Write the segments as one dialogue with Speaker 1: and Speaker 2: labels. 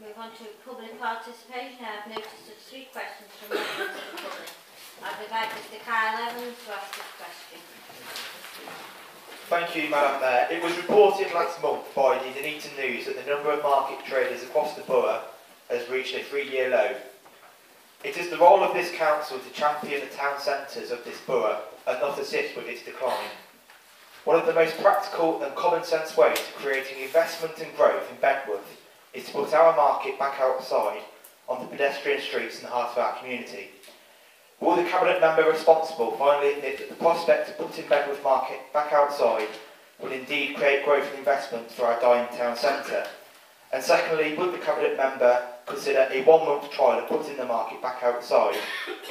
Speaker 1: Move on to public participation. I have noticed of 3 questions from members of the public. I'd invite Mr Kyle Evans to ask this question.
Speaker 2: Thank you, Madam Mayor. It was reported last month by the Nuneaton News that the number of market traders across the borough has reached a 3-year low. It is the role of this council to champion the town centres of this borough and not assist with its decline. One of the most practical and common sense ways of creating investment and growth in Bedworth is to put our market back outside on the pedestrian streets in the heart of our community. Will the Cabinet member responsible finally admit that the prospect of putting Bedworth Market back outside will indeed create growth and investment for our dying town centre? And secondly, would the Cabinet member consider a 1-month trial of putting the market back outside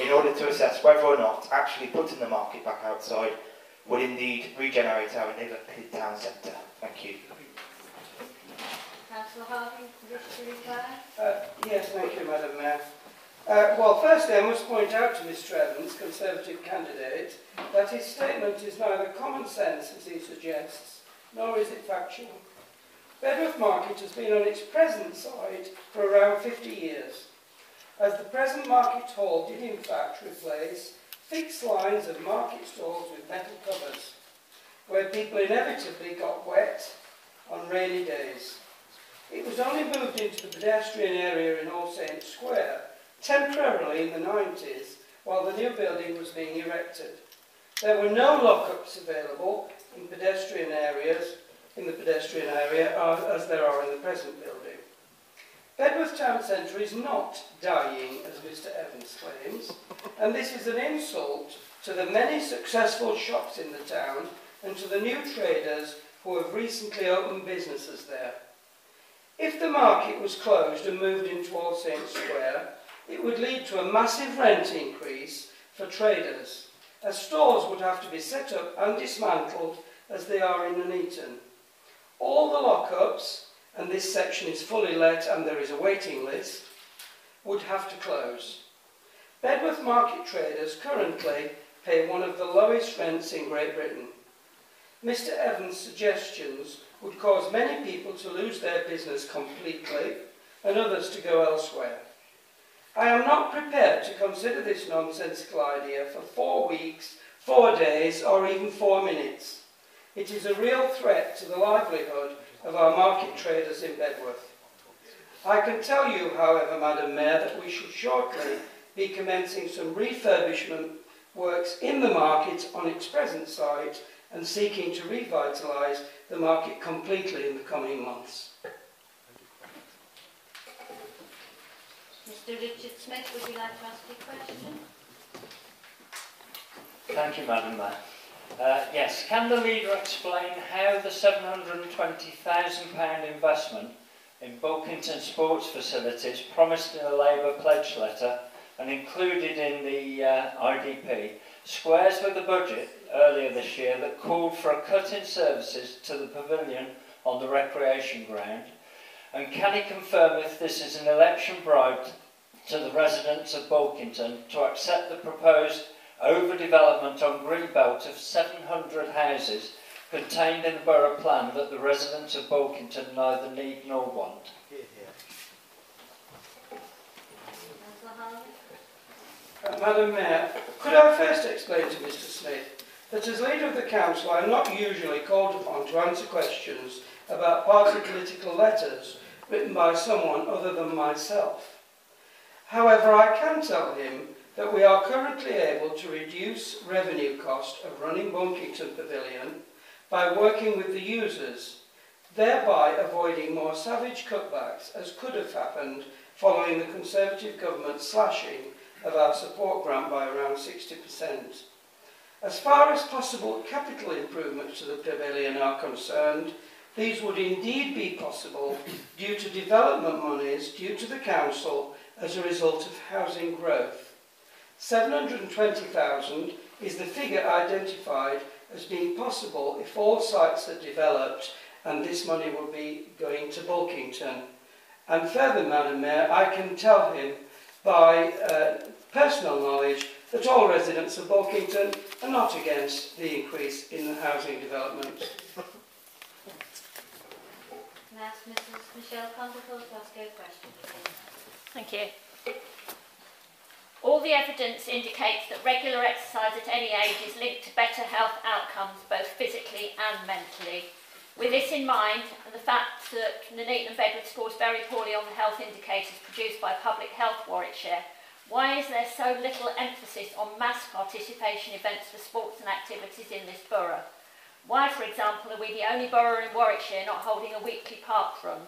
Speaker 2: in order to assess whether or not actually putting the market back outside would indeed regenerate our neglected town centre? Thank you.
Speaker 1: Councillor Harvey, wish to reply?
Speaker 3: Yes, thank you, Madam Mayor. Well, firstly, I must point out to Mr Evans, Conservative candidate, that his statement is neither common sense, as he suggests, nor is it factual. Bedworth Market has been on its present site for around 50 years, as the present market hall did in fact replace fixed lines of market stalls with metal covers, where people inevitably got wet on rainy days. It was only moved into the pedestrian area in All Saints Square temporarily in the 90s while the new building was being erected. There were no lockups available in the pedestrian area as there are in the present building. Bedworth Town Centre is not dying, as Mr Evans claims, and this is an insult to the many successful shops in the town and to the new traders who have recently opened businesses there. If the market was closed and moved into All Saints Square, it would lead to a massive rent increase for traders, as stores would have to be set up and dismantled as they are in Nuneaton. All the lockups, and this section is fully let and there is a waiting list, would have to close. Bedworth market traders currently pay one of the lowest rents in Great Britain. Mr Evans' suggestions would cause many people to lose their business completely and others to go elsewhere. I am not prepared to consider this nonsensical idea for 4 weeks, 4 days, or even 4 minutes. It is a real threat to the livelihood of our market traders in Bedworth. I can tell you, however, Madam Mayor, that we should shortly be commencing some refurbishment works in the market on its present site and seeking to revitalise the market completely in the coming months.
Speaker 1: Mr Richard Smith, would you like to ask a question?
Speaker 4: Thank you, Madam Mayor. Yes, can the leader explain how the £720,000 investment in Bulkington sports facilities promised in a Labour pledge letter and included in the IDP squares with the budget earlier this year that called for a cut in services to the pavilion on the recreation ground? And can he confirm if this is an election bribe to the residents of Bulkington to accept the proposed overdevelopment on Greenbelt of 700 houses contained in the borough plan that the residents of Bulkington neither need nor want?
Speaker 3: Madam Mayor, could I first explain to Mr Smith that as leader of the council I am not usually called upon to answer questions about party political letters written by someone other than myself. However, I can tell him that we are currently able to reduce revenue cost of running Bulkington Pavilion by working with the users, thereby avoiding more savage cutbacks as could have happened following the Conservative government's slashing of our support grant by around 60%. As far as possible capital improvements to the pavilion are concerned, these would indeed be possible due to development monies due to the council as a result of housing growth. 720,000 is the figure identified as being possible if all sites are developed, and this money will be going to Bulkington. And further, Madam Mayor, I can tell him by personal knowledge that all residents of Bulkington are not against the increase in the housing development.
Speaker 1: Can I ask Mrs Michelle Converfield to ask her question, please?
Speaker 5: Thank you. All the evidence indicates that regular exercise at any age is linked to better health outcomes, both physically and mentally. With this in mind, and the fact that Nuneaton and Bedworth scores very poorly on the health indicators produced by Public Health Warwickshire, why is there so little emphasis on mass participation events for sports and activities in this borough? Why, for example, are we the only borough in Warwickshire not holding a weekly park run?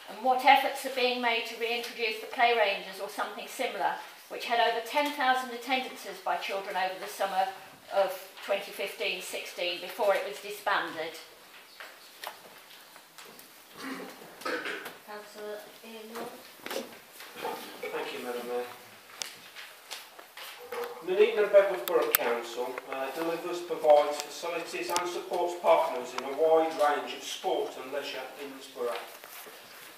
Speaker 5: And what efforts are being made to reintroduce the play ranges or something similar, which had over 10,000 attendances by children over the summer of 2015-16 before it was disbanded?
Speaker 1: Councillor Ian Lord.
Speaker 6: Thank you, Madam Mayor. Nuneaton and Bedworth Borough Council delivers, provides facilities and supports partners in a wide range of sport and leisure in this borough.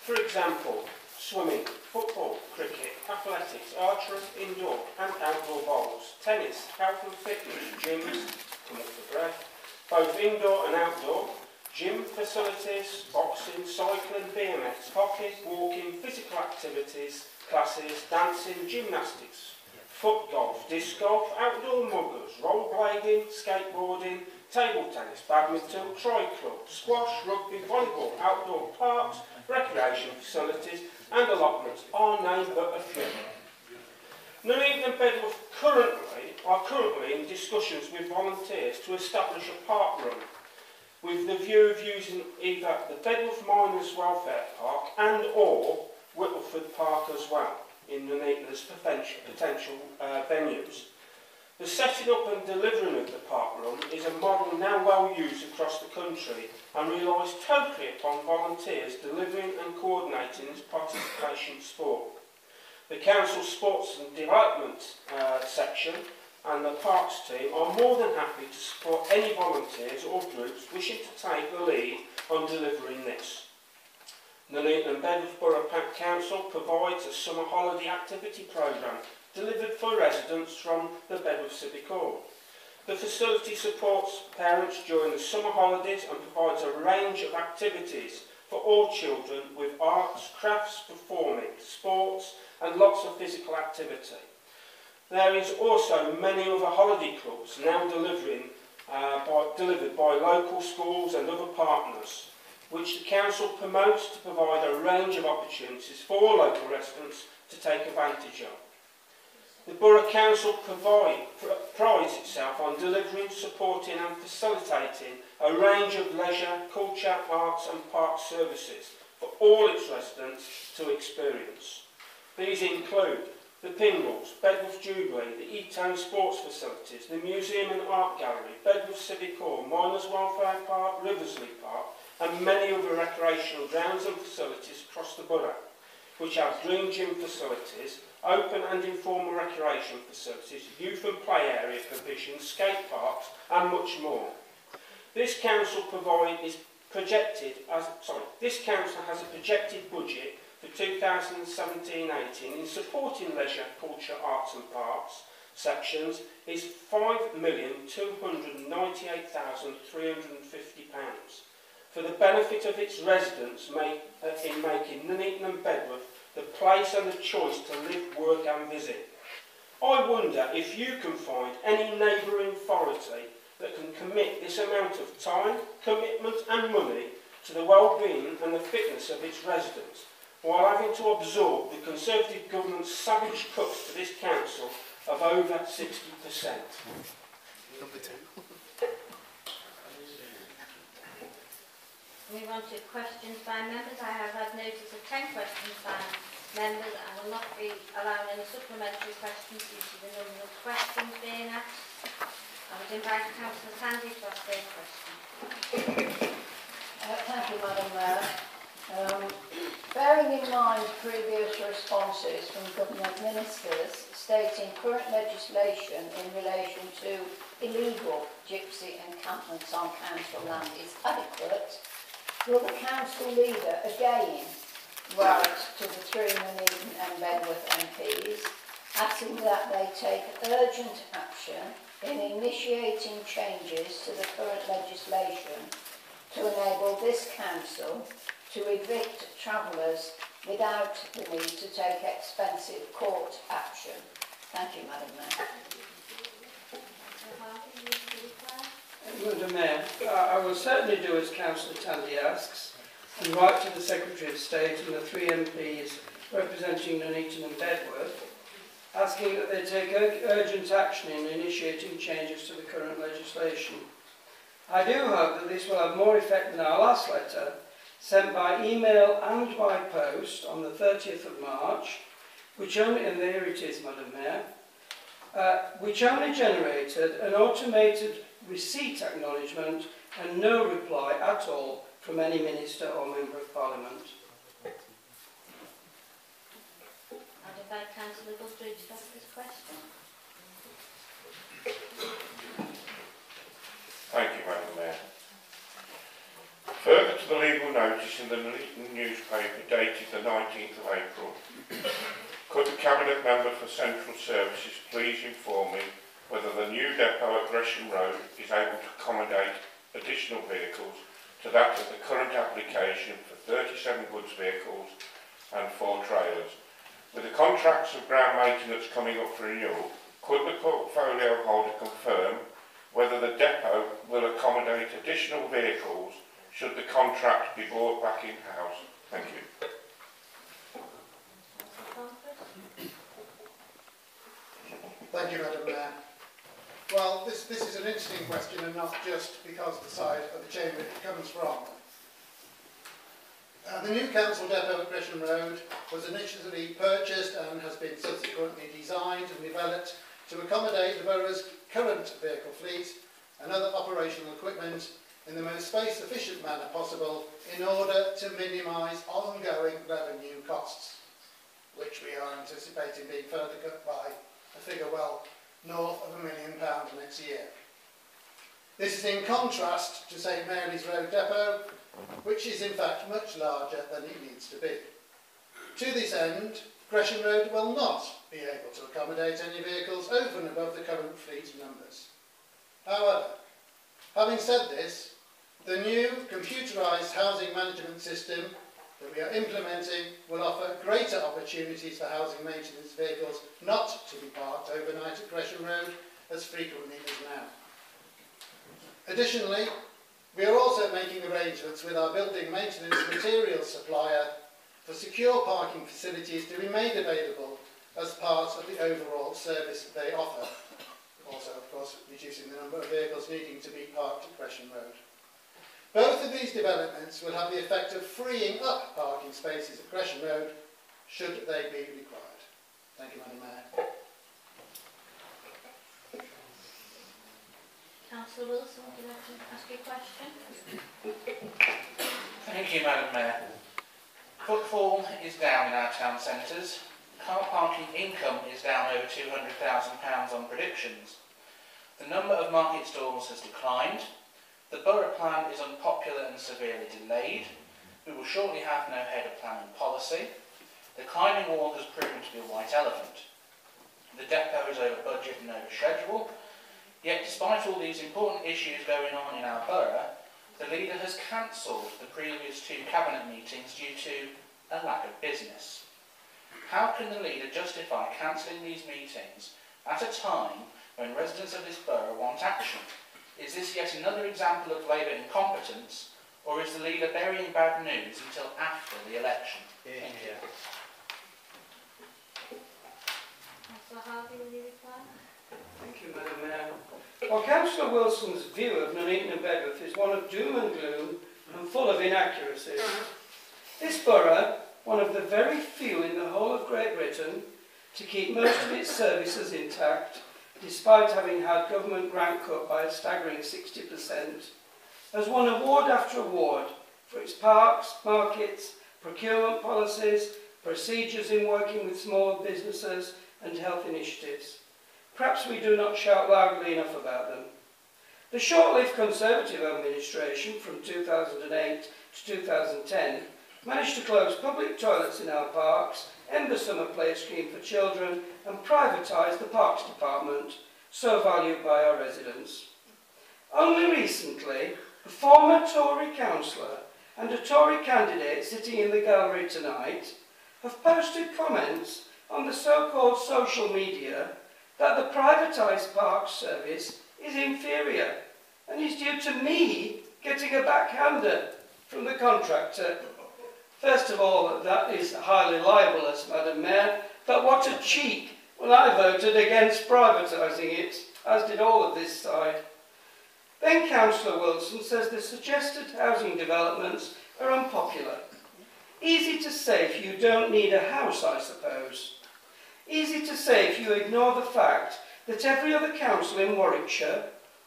Speaker 6: For example, swimming, football, cricket, athletics, archery, indoor and outdoor bowls, tennis, health and fitness, gyms, come up for breath, both indoor and outdoor, gym facilities, boxing, cycling, BMX, hockey, walking, physical activities, classes, dancing, gymnastics, foot golf, disc golf, outdoor muggers, rollerblading, skateboarding, table tennis, badminton, tri-club, squash, rugby, volleyball, outdoor parks, recreation facilities and allotments are named but a few. Nuneaton and Bedworth are currently in discussions with volunteers to establish a park run with the view of using either the Bedworth Miners Welfare Park and or Whittleford Park as well in Nuneaton as potential venues. The setting up and delivering of the park run is a model now well used across the country and relies totally upon volunteers delivering and coordinating this participation sport. The Council Sports and Development section and the Parks team are more than happy to support any volunteers or groups wishing to take the lead on delivering this. Nuneaton and Bedworth Borough Council provides a summer holiday activity programme delivered for residents from the Bedworth Civic Hall. The facility supports parents during the summer holidays and provides a range of activities for all children with arts, crafts, performing, sports and lots of physical activity. There is also many other holiday clubs now delivered by local schools and other partners, which the Council promotes to provide a range of opportunities for local residents to take advantage of. The Borough Council prides itself on delivering, supporting and facilitating a range of leisure, culture, arts and park services for all its residents to experience. These include the Pingles, Bedworth Jubilee, the E-Town Sports Facilities, the Museum and Art Gallery, Bedworth Civic Hall, Miners Welfare Park, Riversley Park and many other recreational grounds and facilities across the borough, which have green gym facilities, open and informal recreation facilities, youth and play area provision, skate parks and much more. This council has a projected budget for 2017-18 in supporting leisure, culture, arts and parks sections is £5,298,350 for the benefit of its residents in making Nuneaton and Bedworth the place and the choice to live, work and visit. I wonder if you can find any neighbouring authority that can commit this amount of time, commitment and money to the well-being and the fitness of its residents, while having to absorb the Conservative government's savage cuts to this council of over 60%.
Speaker 2: Number 2.
Speaker 1: Move on to questions by members. I have had notice of 10 questions by members and will not be allowing any supplementary questions due to the number of questions being asked. I would invite Councillor Sandy to ask their question.
Speaker 7: Thank you, Madam Mayor. Bearing in mind previous responses from government ministers stating current legislation in relation to illegal gypsy encampments on council land is adequate, will the council leader again write to the three Nuneaton and Bedworth MPs asking that they take urgent action in initiating changes to the current legislation to enable this council to evict travellers without the need to take expensive court action. Thank you, Madam Mayor.
Speaker 3: Madam Mayor, I will certainly do as Councillor Tandy asks and write to the Secretary of State and the 3 MPs representing Nuneaton and Bedworth, asking that they take urgent action in initiating changes to the current legislation. I do hope that this will have more effect than our last letter, sent by email and by post on the 30th of March, which only, and there it is, Madam Mayor, which only generated an automated receipt acknowledgement and no reply at all from any Minister or Member of Parliament.
Speaker 1: I'd invite Councillor Guthrie to ask this question.
Speaker 8: Thank you, Madam Mayor. Further to the legal notice in the Nuneaton newspaper dated the 19th of April, could the Cabinet Member for Central Services please inform me whether the new depot at Gresham Road is able to accommodate additional vehicles to that of the current application for 37 goods vehicles and 4 trailers. With the contracts of ground maintenance coming up for renewal, could the portfolio holder confirm whether the depot will accommodate additional vehicles should the contract be brought back in-house? Thank you.
Speaker 9: Thank you, Madam Mayor. Well, this is an interesting question, and not just because of the side of the chamber it comes from. The new council depot at Gresham Road was initially purchased and has been subsequently designed and developed to accommodate the borough's current vehicle fleet and other operational equipment in the most space-efficient manner possible in order to minimise ongoing revenue costs, which we are anticipating being further cut by a figure well north of £1 million next year. This is in contrast to St Mary's Road Depot, which is in fact much larger than it needs to be. To this end, Gresham Road will not be able to accommodate any vehicles over and above the current fleet numbers. However, having said this, the new computerised housing management system that we are implementing will offer greater opportunities for housing maintenance vehicles not to be parked overnight at Gresham Road as frequently as now. Additionally, we are also making arrangements with our building maintenance materials supplier for secure parking facilities to be made available as part of the overall service they offer. Also, of course, reducing the number of vehicles needing to be parked at Gresham Road. Both of these developments will have the effect of freeing up parking spaces at Gresham Road should they be required. Thank you, Madam Mayor.
Speaker 1: Councillor Wilson, would you like to ask your question?
Speaker 10: Thank you, Madam Mayor. Footfall is down in our town centres. Car parking income is down over £200,000 on predictions. The number of market stalls has declined. The borough plan is unpopular and severely delayed. We will shortly have no head of planning policy. The climbing wall has proven to be a white elephant. The depot is over budget and over schedule. Yet despite all these important issues going on in our borough, the leader has cancelled the previous 2 cabinet meetings due to a lack of business. How can the leader justify cancelling these meetings at a time when residents of this borough want action? Is this yet another example of Labour incompetence, or is the leader burying bad news until after the election? Thank you.
Speaker 1: Councillor Harvey, will you reply?
Speaker 3: Thank you, Madam Mayor. Well, Councillor Wilson's view of Nuneaton and Bedworth is one of doom and gloom and full of inaccuracies. This borough, one of the very few in the whole of Great Britain to keep most of its services intact, despite having had government grant cut by a staggering 60%, has won award after award for its parks, markets, procurement policies, procedures in working with small businesses and health initiatives. Perhaps we do not shout loudly enough about them. The short-lived Conservative administration from 2008 to 2010 managed to close public toilets in our parks, end the summer play scheme for children and privatise the Parks Department, so valued by our residents. Only recently, a former Tory councillor and a Tory candidate sitting in the gallery tonight have posted comments on the so-called social media that the privatised parks service is inferior and is due to me getting a backhander from the contractor. First of all, that is highly libellous, Madam Mayor, but what a cheek when I voted against privatising it, as did all of this side. Then Councillor Wilson says the suggested housing developments are unpopular. Easy to say if you don't need a house, I suppose. Easy to say if you ignore the fact that every other council in Warwickshire,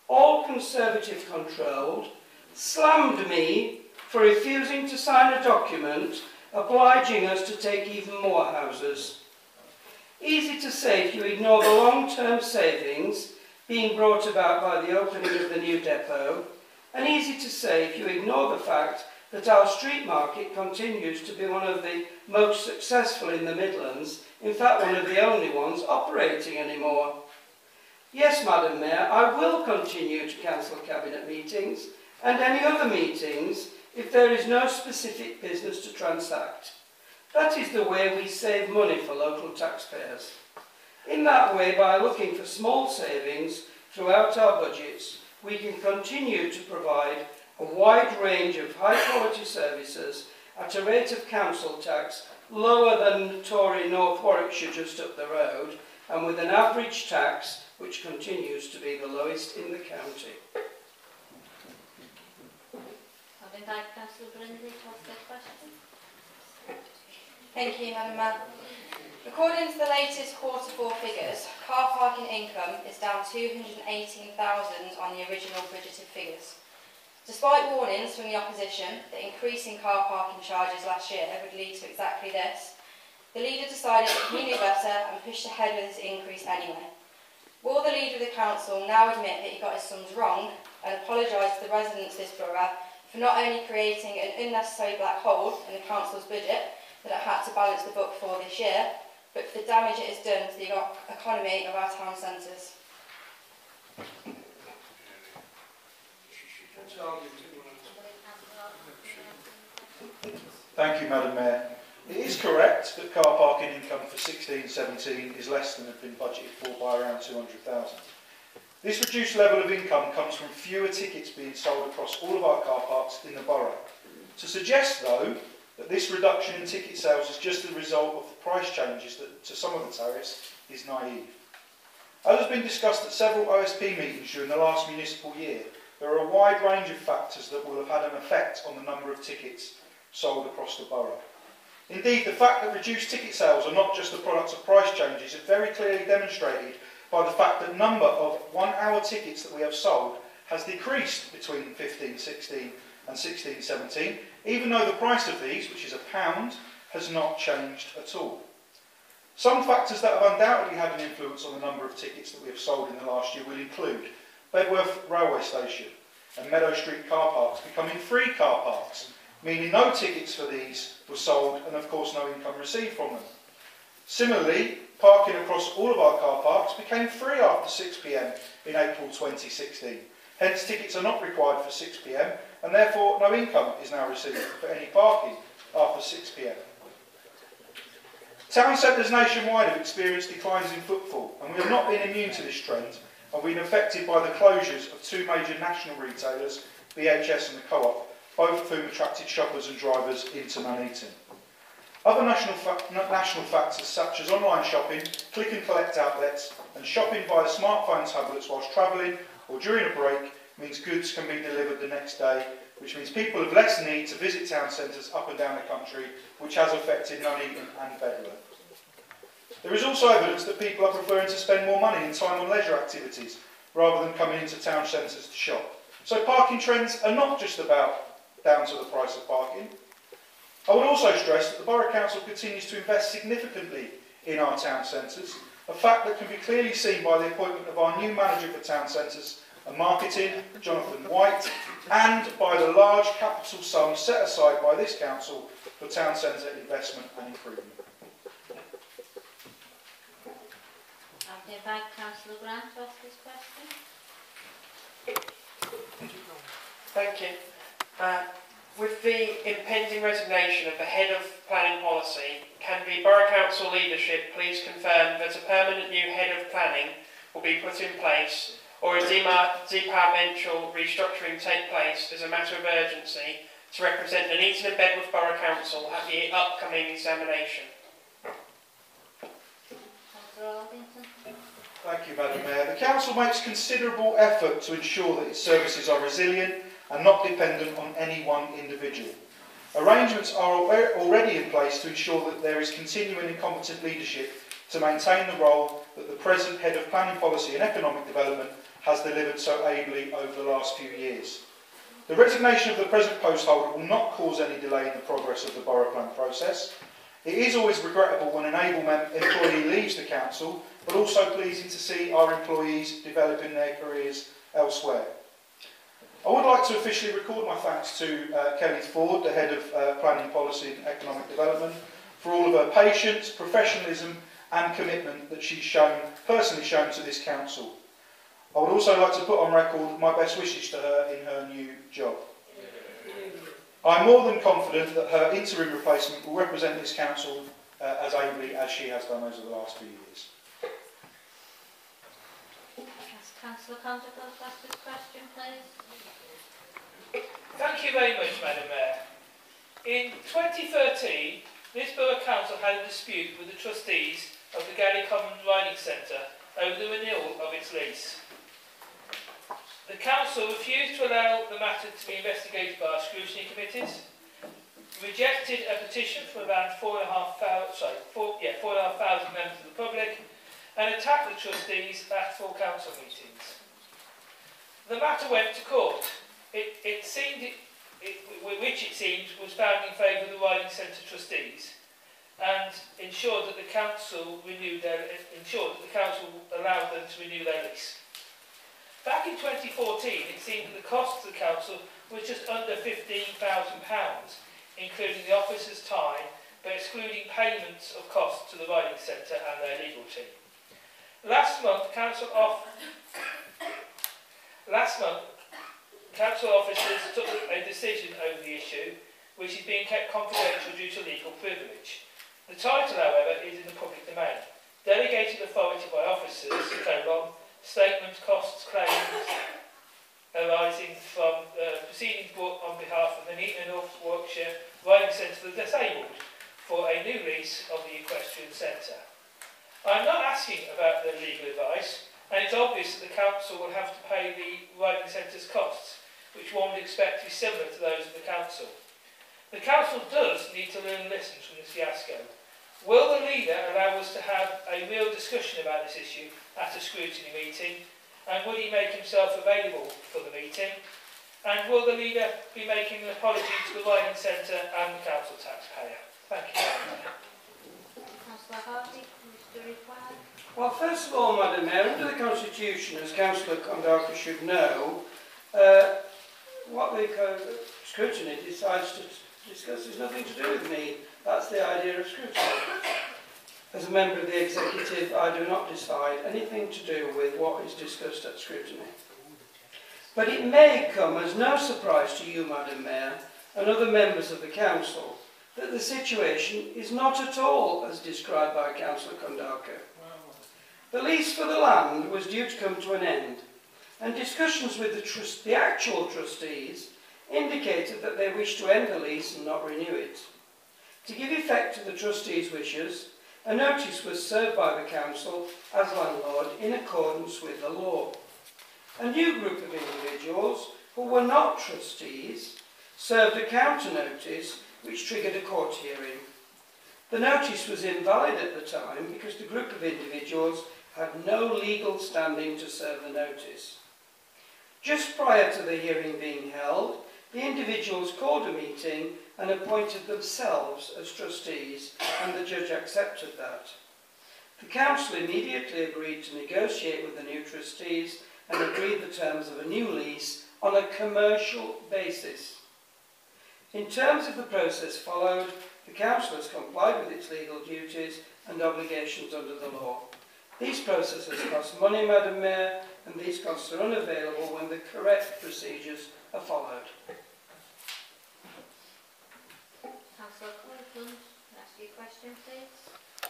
Speaker 3: all Conservative controlled, slammed me for refusing to sign a document obliging us to take even more houses. Easy to say if you ignore the long-term savings being brought about by the opening of the new depot, and easy to say if you ignore the fact that our street market continues to be one of the most successful in the Midlands, in fact one of the only ones operating anymore. Yes, Madam Mayor, I will continue to cancel Cabinet meetings and any other meetings if there is no specific business to transact. That is the way we save money for local taxpayers. In that way, by looking for small savings throughout our budgets, we can continue to provide a wide range of high-quality services at a rate of council tax lower than Tory North Warwickshire just up the road, and with an average tax which continues to be the lowest in the county.
Speaker 1: I'll invite Councillor Brindley to ask their question. Thank you, Madam Mayor. According to the latest Q4 figures, car parking income is down 218,000 on the original budgeted figures. Despite warnings from the opposition that increasing car parking charges last year would lead to exactly this, the leader decided that he knew better and pushed ahead with his increase anyway. Will the leader of the council now admit that he got his sums wrong and apologise to the residents of this borough for not only creating an unnecessary black hole in the council's budget that it had to balance the book for this year, but for the damage it has done to the economy of our town centres?
Speaker 11: Thank you, Madam Mayor. It is correct that car parking income for 16-17 is less than had been budgeted for by around 200,000. This reduced level of income comes from fewer tickets being sold across all of our car parks in the borough. To suggest, though, that this reduction in ticket sales is just the result of the price changes to some of the tariffs is naive. As has been discussed at several OSP meetings during the last municipal year, there are a wide range of factors that will have had an effect on the number of tickets sold across the borough. Indeed, the fact that reduced ticket sales are not just the product of price changes is very clearly demonstrated by the fact that the number of 1 hour tickets that we have sold has decreased between 15-16 and 16-17, even though the price of these, which is £1, has not changed at all. Some factors that have undoubtedly had an influence on the number of tickets that we have sold in the last year will include Bedworth Railway Station and Meadow Street car parks becoming free car parks, meaning no tickets for these were sold and of course no income received from them. Similarly, parking across all of our car parks became free after 6 p.m. in April 2016. Hence, tickets are not required for 6 p.m. and therefore no income is now received for any parking after 6 p.m. Town centres nationwide have experienced declines in footfall, and we have not been immune to this trend and we've been affected by the closures of 2 major national retailers, BHS and the Co-op, both of whom attracted shoppers and drivers into Nuneaton. Other national factors such as online shopping, click and collect outlets and shopping via smartphone tablets whilst travelling or during a break means goods can be delivered the next day, which means people have less need to visit town centres up and down the country, which has affected Nuneaton and Bedworth. There is also evidence that people are preferring to spend more money in time on leisure activities rather than coming into town centres to shop. So parking trends are not just down to the price of parking. I would also stress that the Borough Council continues to invest significantly in our town centres, a fact that can be clearly seen by the appointment of our new manager for town centres and marketing, Jonathan White, and by the large capital sum set aside by this council for town centre investment and improvement.
Speaker 1: I'll invite Councillor Grant to ask this question.
Speaker 12: Thank you. With the impending resignation of the head of planning policy, can the Borough Council leadership please confirm that a permanent new head of planning will be put in place, or a departmental restructuring take place as a matter of urgency to represent Nuneaton and Bedworth Borough Council at the upcoming examination?
Speaker 11: Thank you, Madam Mayor. The Council makes considerable effort to ensure that its services are resilient and not dependent on any one individual. Arrangements are already in place to ensure that there is continuing and competent leadership to maintain the role that the present Head of Planning Policy and Economic Development has delivered so ably over the last few years. The resignation of the present post holder will not cause any delay in the progress of the borough plan process. It is always regrettable when an able employee leaves the council, but also pleasing to see our employees developing their careers elsewhere. I would like to officially record my thanks to Kelly Ford, the Head of Planning Policy and Economic Development, for all of her patience, professionalism and commitment that she's personally shown to this council. I would also like to put on record my best wishes to her in her new job. I'm more than confident that her interim replacement will represent this council as ably as she has done over the last few years.
Speaker 1: Councillor Condicle to ask this question, please.
Speaker 13: Thank you very much, Madam Mayor. In 2013, this Borough Council had a dispute with the trustees of the Galley Common Riding Centre over the renewal of its lease. The Council refused to allow the matter to be investigated by our scrutiny committees, rejected a petition from around 4,500 members of the public, and attacked the trustees at full council meetings. The matter went to court, which it seemed was found in favour of the Riding Centre trustees, and ensured that the council allowed them to renew their lease. Back in 2014, it seemed that the cost to the council was just under £15,000, including the officers' time, but excluding payments of costs to the Riding Centre and their legal team. Last month, council officers took a decision over the issue, which is being kept confidential due to legal privilege. The title, however, is in the public domain. Delegated authority by officers, statements, costs, claims arising from proceedings brought on behalf of the Nuneaton and North Warwickshire Riding Centre for the Disabled for a new lease of the equestrian centre. I'm not asking about the legal advice, and it's obvious that the council will have to pay the riding centre's costs, which one would expect to be similar to those of the council. The council does need to learn lessons from this fiasco. Will the leader allow us to have a real discussion about this issue at a scrutiny meeting, and would he make himself available for the meeting? And will the leader be making an apology to the riding centre and the council taxpayer? Thank you.
Speaker 1: Councillor Hardy, Mr. Reply.
Speaker 3: Well, first of all, Madam Mayor, under the Constitution, as Councillor Condarca should know, what the scrutiny decides to discuss has nothing to do with me. That's the idea of scrutiny. As a member of the executive, I do not decide anything to do with what is discussed at scrutiny. But it may come as no surprise to you, Madam Mayor, and other members of the council, that the situation is not at all as described by Councillor Condarca. The lease for the land was due to come to an end, and discussions with the actual trustees indicated that they wished to end the lease and not renew it. To give effect to the trustees' wishes, a notice was served by the council as landlord in accordance with the law. A new group of individuals who were not trustees served a counter notice which triggered a court hearing. The notice was invalid at the time because the group of individuals had no legal standing to serve the notice. Just prior to the hearing being held, the individuals called a meeting and appointed themselves as trustees, and the judge accepted that. The council immediately agreed to negotiate with the new trustees and agreed the terms of a new lease on a commercial basis. In terms of the process followed, the council has complied with its legal duties and obligations under the law. These processes cost money, Madam Mayor, and these costs are unavailable when the correct procedures are followed.
Speaker 1: Councillor Copeland, ask your question, please.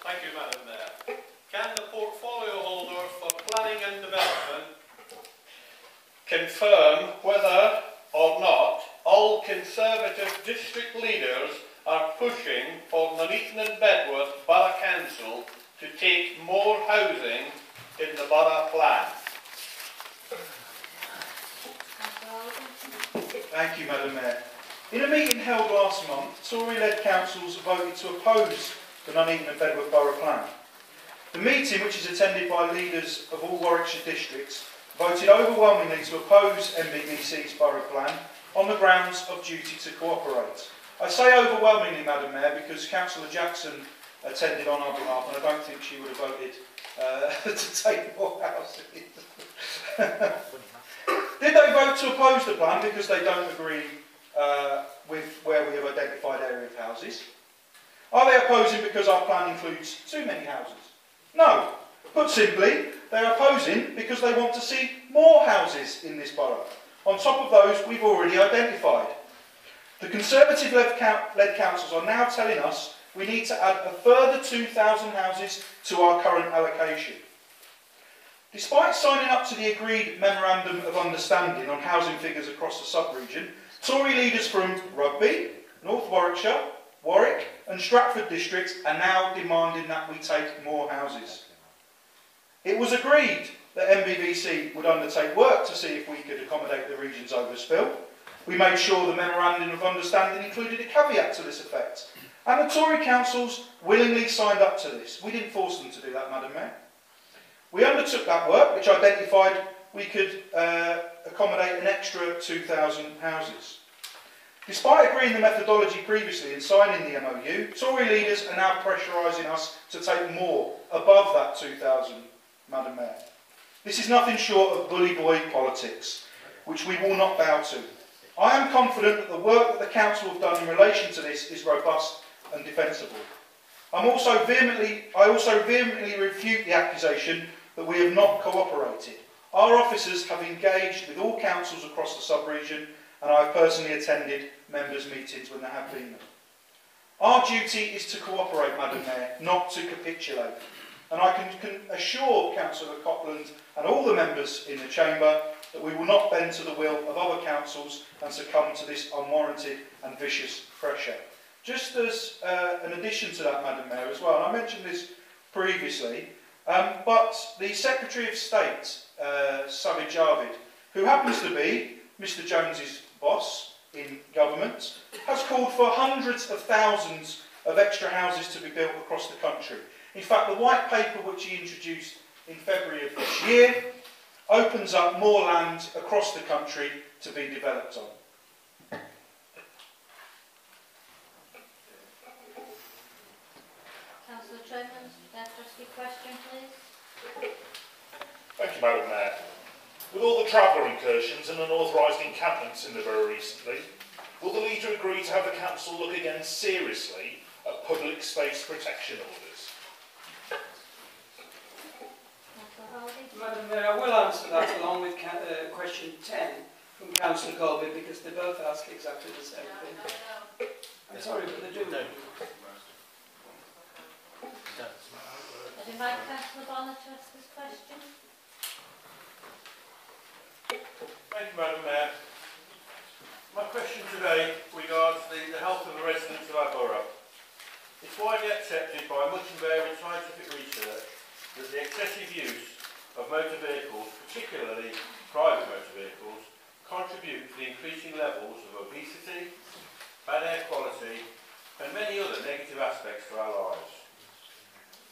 Speaker 14: Thank you, Madam Mayor. Can the portfolio holder for planning and development confirm whether or not all Conservative district leaders are pushing for Nuneaton and Bedworth Borough Council to take more housing in the borough plan?
Speaker 11: Thank you, Madam Mayor. In a meeting held last month, Tory-led councils voted to oppose the Nuneaton and Bedworth Borough Plan. The meeting, which is attended by leaders of all Warwickshire districts, voted overwhelmingly to oppose MBBC's borough plan on the grounds of duty to cooperate. I say overwhelmingly, Madam Mayor, because Councillor Jackson attended on our behalf, and I don't think she would have voted to take more houses. Did they vote to oppose the plan because they don't agree with where we have identified area of houses? Are they opposing because our plan includes too many houses? No. Put simply, they are opposing because they want to see more houses in this borough, on top of those we've already identified. The Conservative-led councils are now telling us we need to add a further 2,000 houses to our current allocation. Despite signing up to the agreed Memorandum of Understanding on housing figures across the sub-region, Tory leaders from Rugby, North Warwickshire, Warwick and Stratford districts are now demanding that we take more houses. It was agreed that MBBC would undertake work to see if we could accommodate the region's overspill. We made sure the Memorandum of Understanding included a caveat to this effect, and the Tory councils willingly signed up to this. We didn't force them to do that, Madam Mayor. We undertook that work, which identified we could accommodate an extra 2,000 houses. Despite agreeing the methodology previously and signing the MOU, Tory leaders are now pressurising us to take more, above that 2,000, Madam Mayor. This is nothing short of bully boy politics, which we will not bow to. I am confident that the work that the Council have done in relation to this is robust and defensible. I also vehemently refute the accusation that we have not cooperated. Our officers have engaged with all councils across the sub-region, and I have personally attended members' meetings when there have been them. Our duty is to cooperate, Madam Mayor, not to capitulate. And I can assure Councillor Copland and all the members in the Chamber that we will not bend to the will of other councils and succumb to this unwarranted and vicious pressure. Just as an addition to that, Madam Mayor, as well, and I mentioned this previously, but the Secretary of State, Sajid Javid, who happens to be Mr Jones's boss in government, has called for hundreds of thousands of extra houses to be built across the country. In fact, the white paper which he introduced in February of this year opens up more land across the country to be developed on.
Speaker 1: Councillor Tremont, that's just your question, please.
Speaker 15: Thank you, Madam Mayor. With all the traveller incursions and unauthorised encampments in the borough recently, will the leader agree to have the council look again seriously at public space protection orders?
Speaker 3: Madam Mayor, I will answer that along with question 10 from Councillor Colby, because they both ask exactly the same thing. I'm sorry, but they do.
Speaker 1: I'd invite Councillor Bonner to ask this question.
Speaker 14: Thank you, Madam Mayor. My question today regards the health of the residents of our borough. It's widely accepted by much and varied scientific research that the excessive use of motor vehicles, particularly private motor vehicles, contribute to the increasing levels of obesity, bad air quality and many other negative aspects to our lives.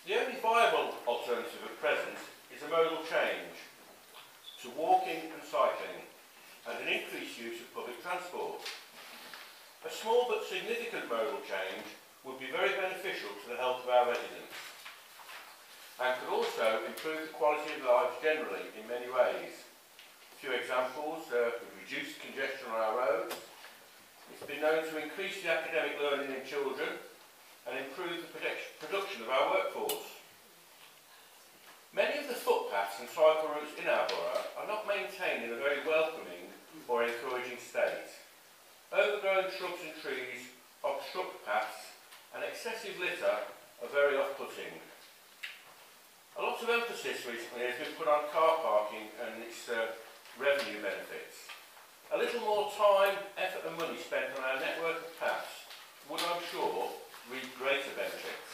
Speaker 14: The only viable alternative at present is a modal change to walking and cycling and an increased use of public transport. A small but significant modal change would be very beneficial to the health of our residents and could also improve the quality of lives generally in many ways. A few examples would reduce congestion on our roads. It's been known to increase the academic learning in children and improve the production of our workforce. Many of the footpaths and cycle routes in our borough are not maintained in a very welcoming or encouraging state. Overgrown shrubs and trees obstruct paths excessive litter are very off-putting. A lot of emphasis recently has been put on car parking and its revenue benefits. A little more time, effort and money spent on our network of paths would, I'm sure, reap greater benefits.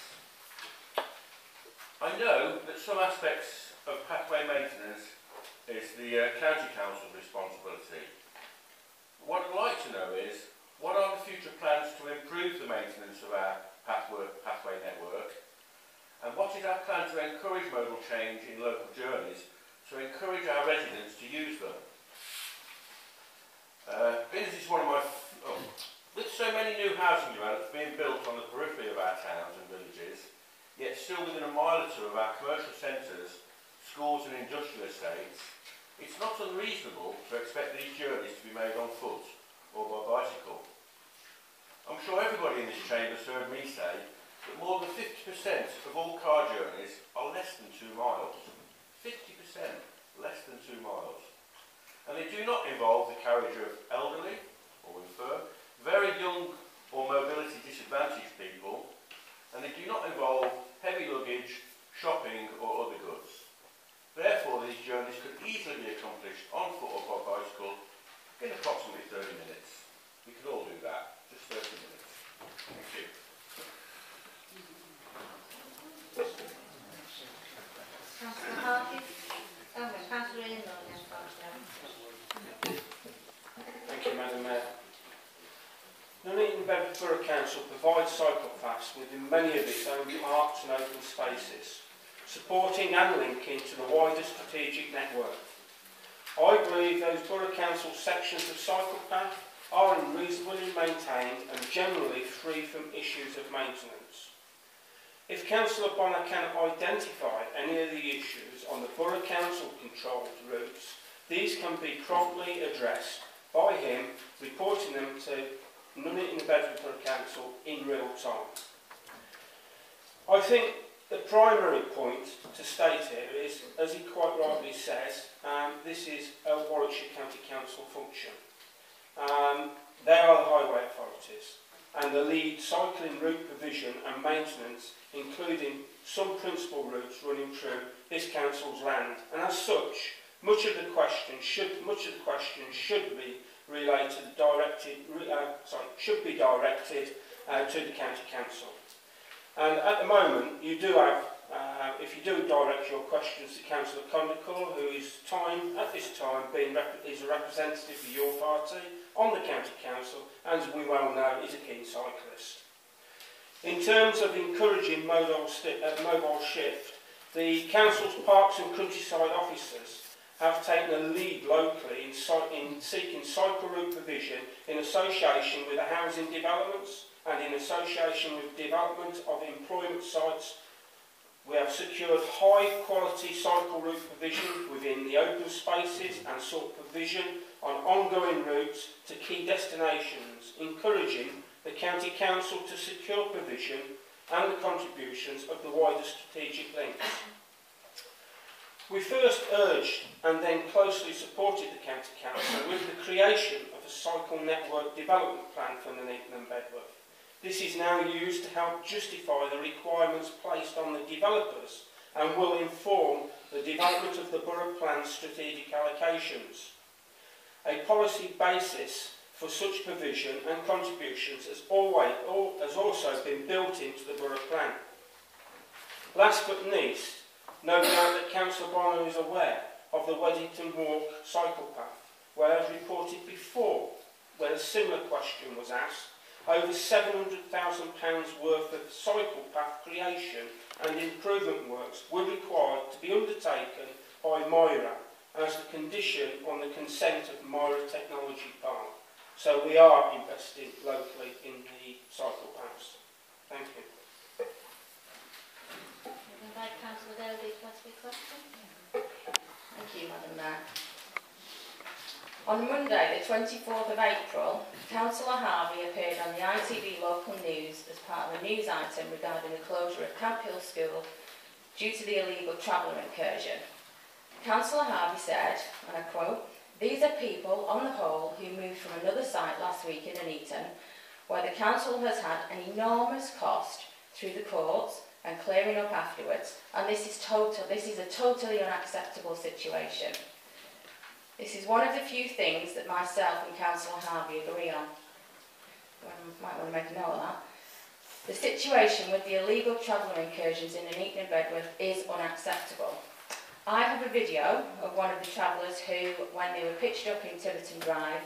Speaker 14: I know that some aspects of pathway maintenance is the County Council's responsibility. What I'd like to know is, what are the future plans to improve the maintenance of our pathway network? And what is our plan to encourage modal change in local journeys to encourage our residents to use them? This is one of my... with so many new housing developments being built on the periphery of our towns and villages, yet still within a mile or two of our commercial centres, schools and industrial estates, it's not unreasonable to expect these journeys to be made on foot or by bicycle. I'm sure everybody in this chamber has heard me say that more than 50% of all car journeys are less than 2 miles. 50% less than 2 miles. And they do not involve the carriage of elderly or infirm, very young or mobility disadvantaged people, and they do not involve heavy luggage, shopping or other goods. Therefore, these journeys could easily be accomplished on foot or by bicycle in approximately 30 minutes. We could all do that, just 30 minutes. Thank you.
Speaker 1: Councillor Hardy. Councillor Ian,
Speaker 6: Thank you, Madam Mayor. Nuneaton Bedford Borough Council provides cycle paths within many of its own parks and open spaces, supporting and linking to the wider strategic network. I believe those Borough Council sections of cycle path are unreasonably maintained and generally free from issues of maintenance. If Councillor Bonner can identify any of the issues on the Borough Council controlled routes, these can be promptly addressed by him, reporting them to Nuneaton Bedford Borough Council in real time. I think the primary point to state here is, as he quite rightly says, this is a Warwickshire County Council function. They are the highway authorities and the lead cycling route provision and maintenance, including some principal routes running through this council's land, and as such, much of the question should be directed to the county council. And at the moment, you do have, if you do direct your questions to Councillor Condicle, who is at this time is a representative of your party on the county council, and as we well know, is a keen cyclist. In terms of encouraging mobile shift, the council's parks and countryside officers have taken a lead locally in seeking cycle route provision in association with the housing developments and in association with development of employment sites. We have secured high quality cycle route provision within the open spaces and sought provision on ongoing routes to key destinations, encouraging the County Council to secure provision and the contributions of the wider strategic links. We first urged and then closely supported the County Council with the creation of a cycle network development plan for Nuneaton and Bedworth. This is now used to help justify the requirements placed on the developers and will inform the development of the borough plan's strategic allocations. A policy basis for such provision and contributions has also been built into the borough plan. Last but not least, no doubt that Councillor Bonner is aware of the Weddington Walk cycle path, where, as reported before, when a similar question was asked, over £700,000 worth of cycle path creation and improvement works were required to be undertaken by Moira as the condition on the consent of Moira Technology Park. So we are investing locally in the cycle paths. Thank you.
Speaker 1: I invite Councillor Dalby to ask a question.
Speaker 16: Thank you, Madam Mayor. On Monday, the 24th of April, Councillor Harvey appeared on the ITV local news as part of a news item regarding the closure of Camp Hill School due to the illegal traveller incursion. Councillor Harvey said, and I quote, "These are people, on the whole, who moved from another site last week in Nuneaton, where the council has had an enormous cost through the courts and clearing up afterwards, and this is a totally unacceptable situation. This is one of the few things that myself and Councillor Harvey agree on. Might want to make a note of that. The situation with the illegal traveller incursions in Nuneaton and Bedworth is unacceptable. I have a video of one of the travellers who, when they were pitched up in Tiverton Drive,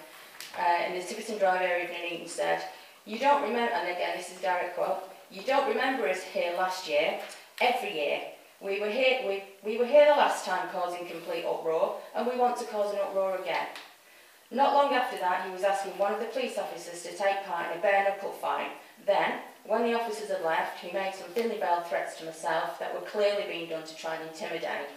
Speaker 16: in the Tiverton Drive area of Nuneaton, said, "You don't remember," and again this is a direct quote, "You don't remember us here last year, every year. We were here the last time causing complete uproar, and we want to cause an uproar again." Not long after that, he was asking one of the police officers to take part in a bare-knuckle fight. Then, when the officers had left, he made some thinly veiled threats to myself that were clearly being done to try and intimidate.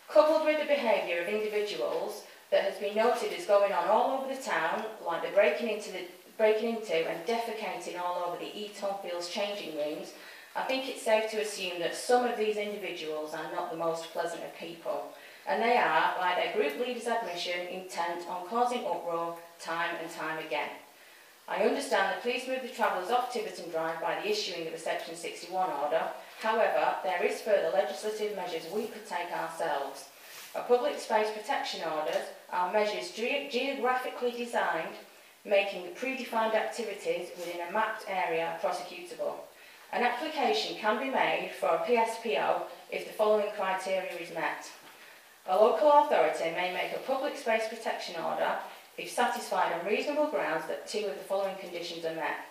Speaker 16: Coupled with the behaviour of individuals that has been noted as going on all over the town, like the breaking into and defecating all over the Eton Fields changing rooms, I think it's safe to assume that some of these individuals are not the most pleasant of people, and they are, by their group leader's admission, intent on causing uproar time and time again. I understand the police moved the travellers off Tiverton Drive by the issuing of a Section 61 order. However, there is further legislative measures we could take ourselves. A public space protection orders are measures geographically designed, making the predefined activities within a mapped area prosecutable. An application can be made for a PSPO if the following criteria is met. A local authority may make a public space protection order if satisfied on reasonable grounds that two of the following conditions are met.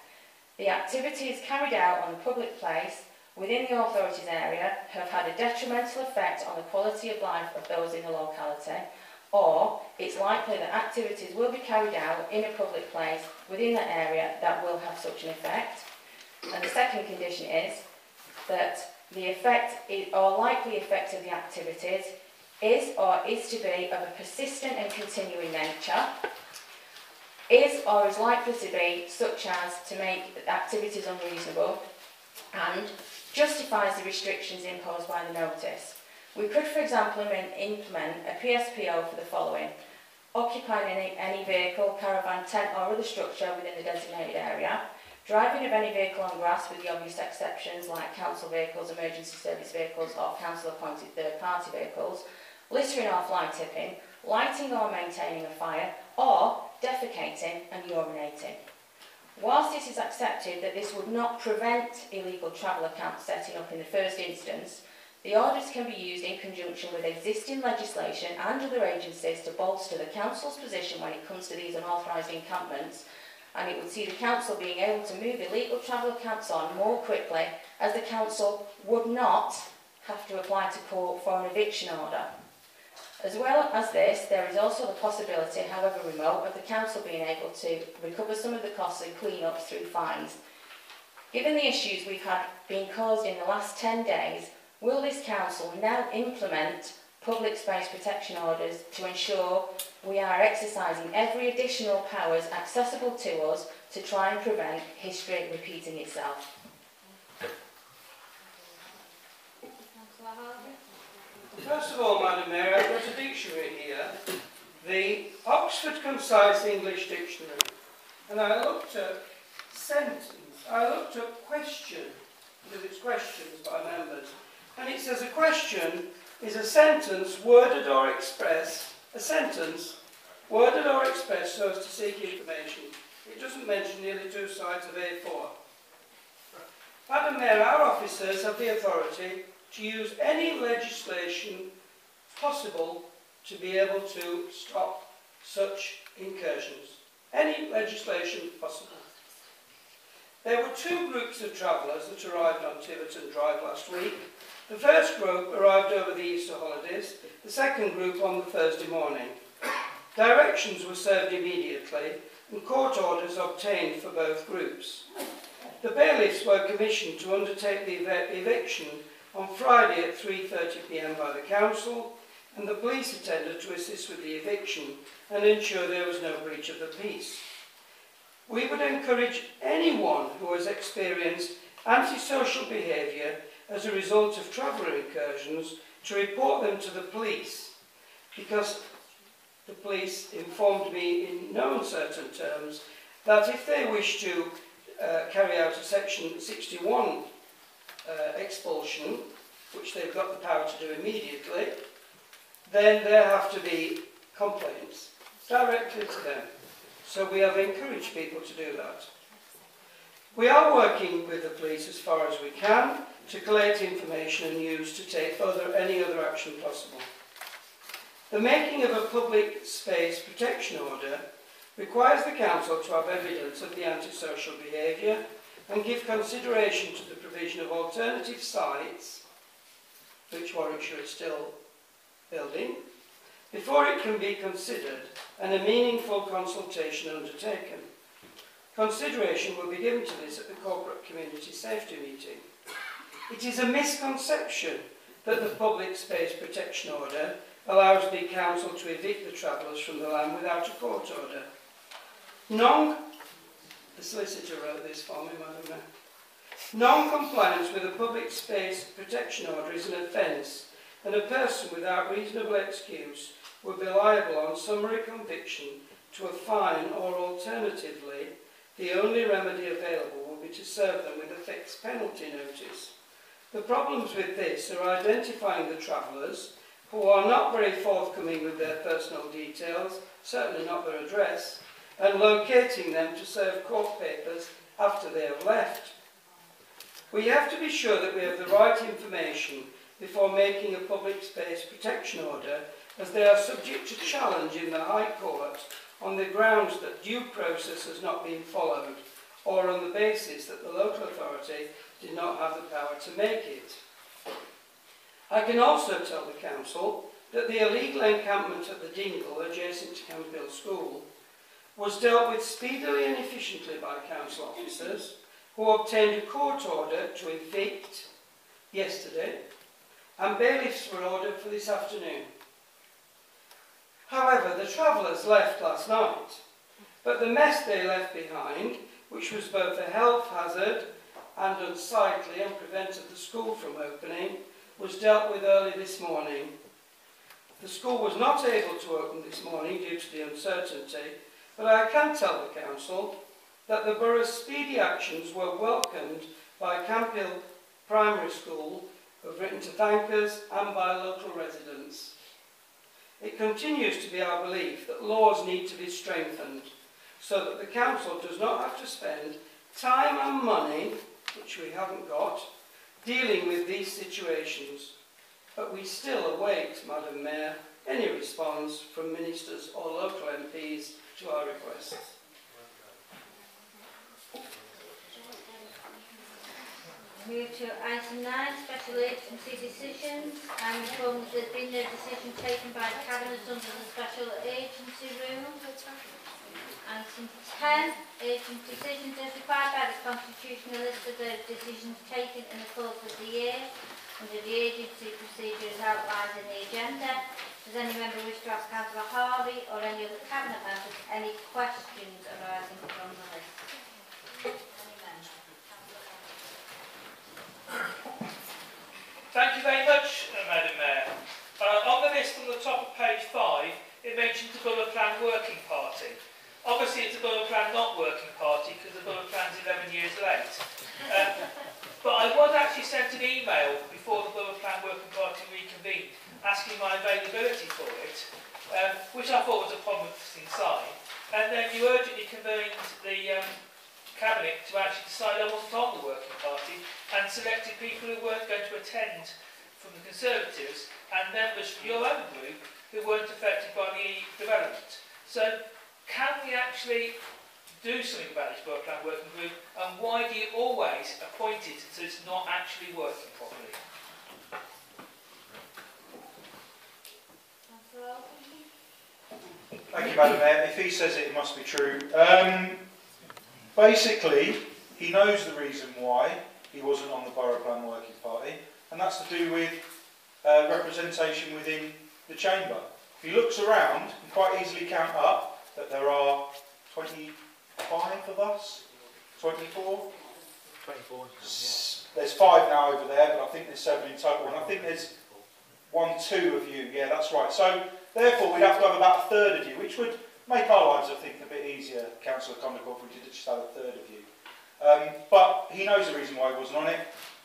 Speaker 16: The activity is carried out on a public place within the authority's area, have had a detrimental effect on the quality of life of those in the locality, or it's likely that activities will be carried out in a public place within the area that will have such an effect. And the second condition is that the effect or likely effect of the activities is or is to be of a persistent and continuing nature, is or is likely to be such as to make activities unreasonable, and justifies the restrictions imposed by the notice. We could, for example, implement a PSPO for the following: occupying any vehicle, caravan, tent or other structure within the designated area, driving of any vehicle on grass with the obvious exceptions like council vehicles, emergency service vehicles or council-appointed third-party vehicles, littering or fly tipping, lighting or maintaining a fire, or defecating and urinating. Whilst it is accepted that this would not prevent illegal traveller camps setting up in the first instance, the orders can be used in conjunction with existing legislation and other agencies to bolster the council's position when it comes to these unauthorised encampments, and it would see the council being able to move illegal traveller camps on more quickly, as the council would not have to apply to court for an eviction order. As well as this, there is also the possibility, however remote, of the council being able to recover some of the costs and clean-ups through fines. Given the issues we've had been caused in the last 10 days, will this council now implement public space protection orders to ensure we are exercising every additional powers accessible to us to try and prevent history repeating itself?
Speaker 3: First of all, Madam Mayor, I've got a dictionary here, the Oxford Concise English Dictionary, and I looked at sentence, I looked at question, because it's questions by members, and it says a question is a sentence worded or expressed so as to seek information. It doesn't mention nearly 2 sides of A4. Madam Mayor, our officers have the authority to use any legislation possible to be able to stop such incursions. Any legislation possible. There were 2 groups of travellers that arrived on Tiverton Drive last week. The first group arrived over the Easter holidays, the second group on the Thursday morning. Directions were served immediately and court orders obtained for both groups. The bailiffs were commissioned to undertake the eviction on Friday at 3:30 p.m. by the council, and the police attended to assist with the eviction and ensure there was no breach of the peace. We would encourage anyone who has experienced antisocial behaviour as a result of traveller incursions to report them to the police, because the police informed me in no uncertain terms that if they wish to carry out a Section 61 expulsion, which they've got the power to do immediately, then there have to be complaints directly to them. So we have encouraged people to do that. We are working with the police as far as we can to collect information and use to take any other action possible. The making of a public space protection order requires the council to have evidence of the antisocial behaviour and give consideration to the provision of alternative sites, which Warwickshire is still building, before it can be considered and a meaningful consultation undertaken. Consideration will be given to this at the Corporate Community Safety meeting. It is a misconception that the Public Space Protection Order allows the council to evict the travellers from the land without a court order. The solicitor wrote this for me, Madam Mayor. Non-compliance with a Public Space Protection Order is an offence, and a person without reasonable excuse would be liable on summary conviction to a fine, or alternatively, the only remedy available will be to serve them with a fixed penalty notice. The problems with this are identifying the travellers, who are not very forthcoming with their personal details, certainly not their address, and locating them to serve court papers after they have left. We have to be sure that we have the right information before making a public space protection order, as they are subject to challenge in the High Court on the grounds that due process has not been followed, or on the basis that the local authority did not have the power to make it. I can also tell the council that the illegal encampment at the Dingle, adjacent to Camphill School, was dealt with speedily and efficiently by council officers, who obtained a court order to evict yesterday, and bailiffs were ordered for this afternoon. However, the travellers left last night, but the mess they left behind, which was both a health hazard and unsightly and prevented the school from opening, was dealt with early this morning. The school was not able to open this morning due to the uncertainty, but I can tell the council that the borough's speedy actions were welcomed by Camphill Primary School, who have written to thank us, and by local residents. It continues to be our belief that laws need to be strengthened so that the council does not have to spend time and money, which we haven't got, dealing with these situations. But we still await, Madam Mayor, any response from ministers or local MPs to our requests.
Speaker 1: Move to item 9, special agency decisions. I'm informed that there's been no decision taken by the Cabinet under the special agency rule. Item 10, agent decisions as required by the Constitution, a list of those decisions taken in the course of the year under the agency procedure as outlined in the agenda. Does any member wish to ask Councillor Harvey or any other Cabinet members any questions arising from the list?
Speaker 13: Thank you very much, Madam Mayor. On the list on the top of page 5, it mentions the Borough Plan Working Party. Obviously, it's a Borough Plan not working party because the Borough Plan's 11 years late. But I was actually sent an email before the Borough Plan Working Party reconvened asking my availability for it, which I thought was a promising sign. And then you urgently convened the Cabinet to actually decide I wasn't on the working party and selected people who weren't going to attend from the Conservatives and members from your own group who weren't affected by the development. So can we actually do something about this Borough Plan Working Group, and why do you always appoint it so it's not actually working properly?
Speaker 11: Thank you, Madam Mayor. If he says it, it must be true. Basically, he knows the reason why he wasn't on the Borough Plan Working Party, and that's to do with representation within the chamber. If he looks around, he can quite easily count up that there are 25 of us, 24?
Speaker 2: 24.
Speaker 11: There's 5 now over there, but I think there's 7 in total, and I think there's 1, 2 of you. Yeah, that's right. So, therefore, we'd have to have about a third of you, which would make our lives, I think, a bit easier, Councillor Condicoff, if we did just have a third of you. But he knows the reason why he wasn't on it.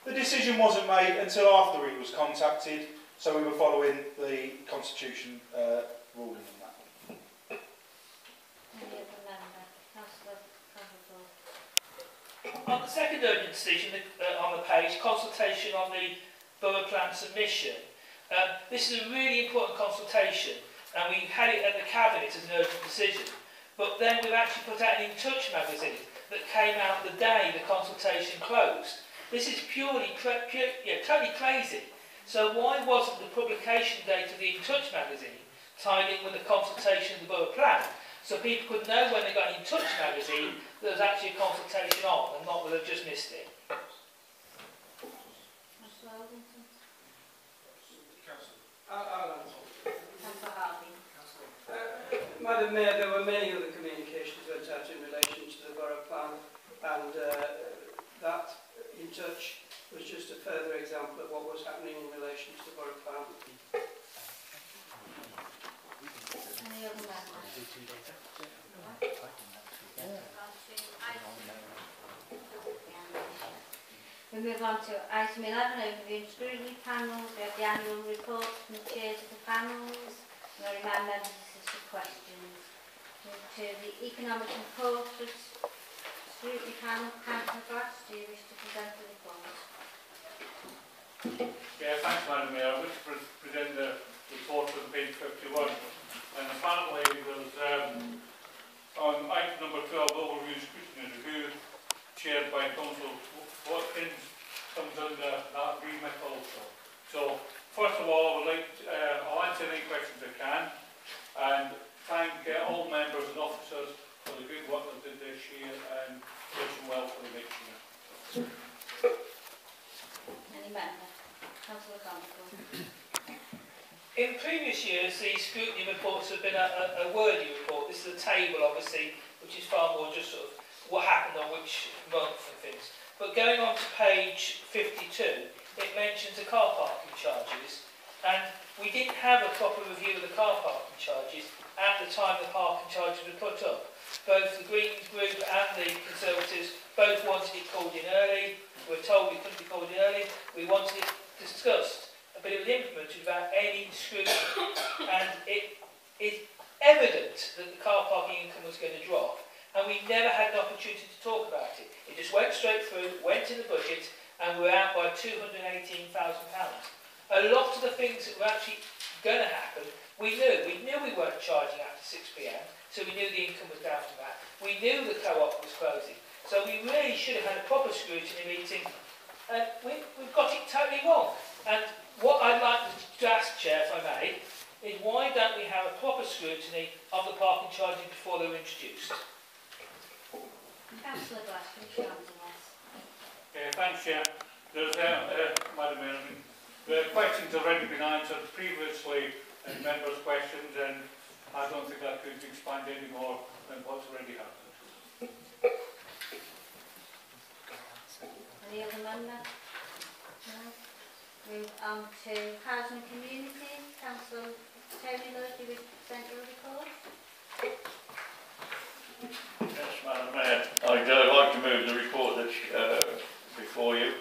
Speaker 11: The decision wasn't made until after he was contacted, so we were following the Constitution ruling on that.
Speaker 1: Any other member? Councillor Coverdale.
Speaker 13: On the second urgent decision on the page, consultation on the borough plan submission. This is a really important consultation, and we had it at the Cabinet as an urgent decision. But then we've actually put out an In Touch magazine that came out the day the consultation closed. This is totally crazy. So why wasn't the publication date of the In Touch magazine tied in with the consultation of the borough plan? So people could know when they got In Touch magazine there was actually a consultation on, and not that they've just missed it.
Speaker 3: Madam Mayor, there were many other communications went out in relation to the borough plan, and that In Touch was just a further example of what was happening in relation to the borough plan.
Speaker 1: Any other members? We move on to item 11, overview and scrutiny panels. We have the annual report from the chairs of the panels. And I remind members this is for questions. Move to the economic and corporate scrutiny panel. Councillor Glass, do you wish to present the report?
Speaker 14: Yeah, thanks, Madam Mayor. I wish to present the report on page 51. And apparently it was on item number 12, overview scrutiny review, chaired by Councillor Watkins, comes under that remit also. So, first of all, I would like to, I'll answer any questions I can, and thank all members and officers for the good work they did this year, and wish them well for the next year.
Speaker 1: Any member? Councillor Connell.
Speaker 13: In previous years, the scrutiny reports have been a wordy report. This is a table, obviously, which is far more just sort of what happened on which month and things. But going on to page 52, it mentions the car parking charges, and we didn't have a proper review of the car parking charges at the time the parking charges were put up. Both the Greens group and the Conservatives both wanted it called in early. We were told we couldn't be called in early. We wanted it discussed, but it was implemented without any scrutiny. And it is evident that the car parking income was going to drop, and we never had an opportunity to talk about it. It just went straight through, went in the budget, and we're out by £218,000. A lot of the things that were actually going to happen, we knew. We knew we weren't charging after 6 p.m, so we knew the income was down from that. We knew the co-op was closing. So we really should have had a proper scrutiny meeting, and we've got it totally wrong. And what I'd like to ask, Chair, if I may, is why don't we have a proper scrutiny of the parking charges before they're introduced?
Speaker 1: Councillor Glass, which answer was?
Speaker 14: Thanks, Chair. There's, Madam Mayor, the questions have already been answered previously in members' questions, and I don't think I could expand any more than what's already happened.
Speaker 1: Any other member? No? Move on to housing and community. Councillor Tony Lord, do you wish to present your report?
Speaker 17: Yes, Madam Mayor. I'd like to move the report that's before you.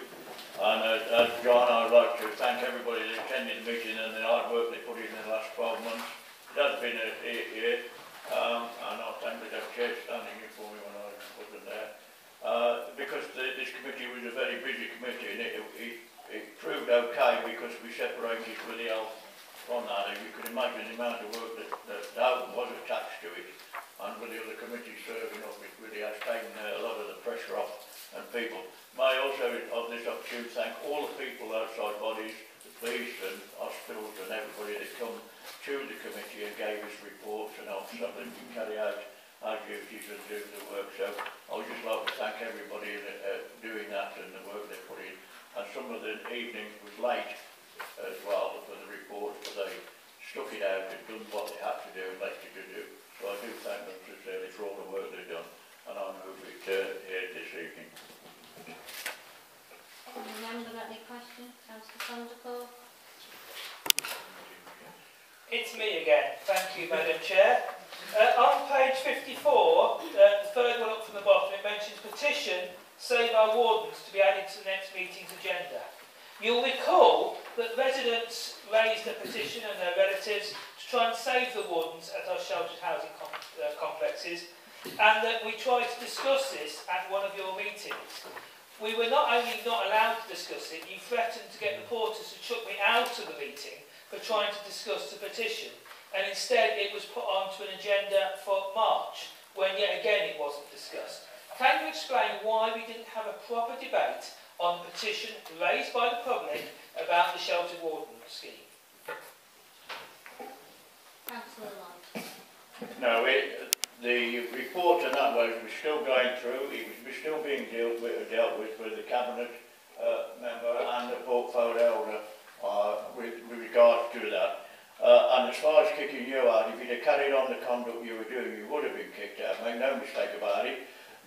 Speaker 17: And as John, I'd like to thank everybody that attended the meeting and the hard work they put in the last 12 months. It has been a year, and I'll thank the chair standing in for me when I wasn't there. Because this committee was a very busy committee, and it proved okay because we separated with the health from that. And you can imagine the amount of work that was attached to it, and with the other committees serving up, it really has taken a lot of the pressure off and people. May I also, of this opportunity, thank all the people outside bodies, the police and hospitals and everybody that come to the committee and gave us reports and helped so that we can carry out our duties and do the work. So I would just like to thank everybody doing that and the work they put in. And some of the evenings was late as well for the reports, but they stuck it out and done what they had to do and left it to do. So I do thank them sincerely for all the work they've done, and I'll move it here this evening.
Speaker 1: Any member got any questions? Councillor Sondergaard?
Speaker 13: It's me again. Thank you, Madam Chair. On page 54, the third one up from the bottom, it mentions petition Save Our Wardens to be added to the next meeting's agenda. You'll recall that residents raised a petition and their relatives to try and save the wardens at our sheltered housing complexes, and that we tried to discuss this at one of your meetings. We were not only not allowed to discuss it, you threatened to get the porters to chuck me out of the meeting for trying to discuss the petition, and instead it was put onto an agenda for March, when yet again it wasn't discussed. Can you explain why we didn't have a proper debate on the petition raised by the public about the sheltered warden scheme?
Speaker 1: Councillor Lloyd.
Speaker 17: No, the report and that was still going through. It was still being dealt with the cabinet member and the portfolio elder with regards to that. And as far as kicking you out, if you'd have carried on the conduct you were doing, you would have been kicked out. Make no mistake about it.